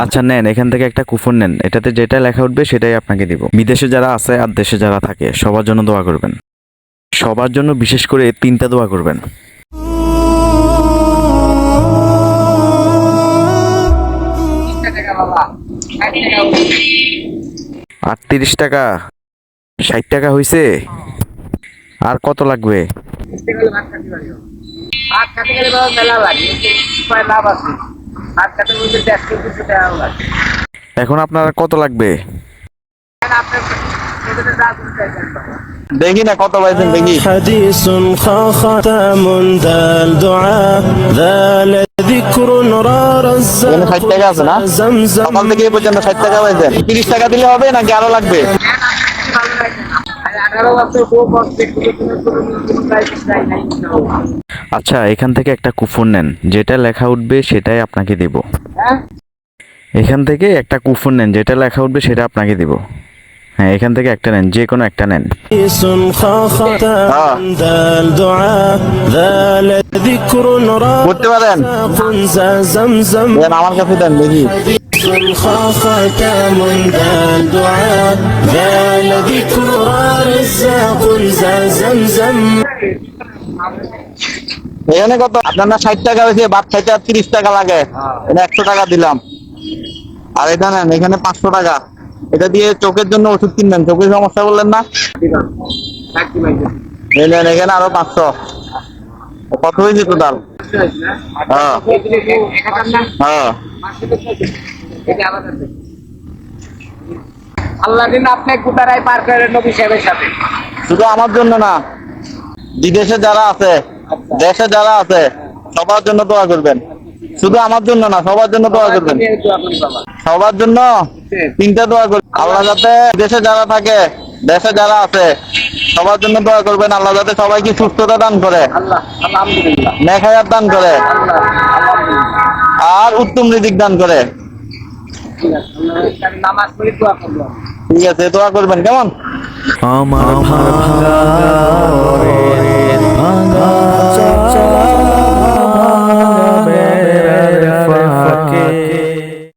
আচ্ছা নেন, এখান থেকে একটা কুপন নেন, এটাতে যেটা লেখা উঠবে সেটাই আপনাকে দিব। বিদেশে যারা আছে আর দেশে যারা থাকে সবার জন্য দোয়া করবেন, সবার জন্য বিশেষ করে 3টা দোয়া করবেন। 38 টাকা, 60 টাকা হইছে, আর কত লাগবে? এখন আপনার কত লাগবে? দেখি না কত পাইছেন দেখি। حديث ختم ذا الدعاء ذا ذكر نرار এখানে 60 টাকা আছে না? زمزم সকাল থেকে এই পর্যন্ত 60 টাকা পাইছেন। 30 টাকা দিলে হবে নাকি আরো লাগবে? আচ্ছা এখান থেকে একটা কুপন নেন, যেটা লেখা উঠবে সেটাই আপনাকে দিব। এখান থেকে একটা কুপন নেন, যেটা লেখা উঠবে সেটা আপনাকে দিব। হ্যাঁ এখান থেকে একটা নেন, যে কোনো একটা নেন। حديث ختم ذا الدعاء ذا ذكر نرار করতে পারেন? زمزم দেন আমার কাছে দেন দেখি। ختم ذا الدعاء ذا ذكر رزاق زمزم এখানে কত? আপনার না 60 টাকা হয়েছে, ভাত খাইতে আর 30 টাকা লাগে, এটা 100 টাকা দিলাম। আর এটা নেন, এখানে 500 টাকা, এটা দিয়ে চোখের জন্য ওষুধ কিনবেন, চোখের সমস্যা বললেন না? এই নেন, এখানে আরো 500। কত হয়েছে টোটাল? হ্যাঁ হ্যাঁ। আল্লাহ দিন আপনি কুতারাই পার করেন নবী সাহেবের সাথে। শুধু আমার জন্য না, বিদেশে যারা আছে, দেশে যারা আছে, সবার জন্য দোয়া করবেন। শুধু আমার জন্য না, সবার জন্য দোয়া করবেন। সবার জন্য 3টা দোয়া করবেন। আল্লাহ যাতে দেশে যারা থাকে, দেশে যারা আছে, সবার জন্য দোয়া করবেন। আল্লাহ যাতে সবাইকে সুস্থতা দান করে, আল্লাহ আলহামদুলিল্লাহ, নেক হায়াত দান করে, আল্লাহ আলহামদুলিল্লাহ। আর উত্তম রিজিক দান করে। ঠিক আছে, আমি নামাজ পড়ে দোয়া করবো। ঠিক আছে, দোয়া করবেন কেমন? আমার ভাঙা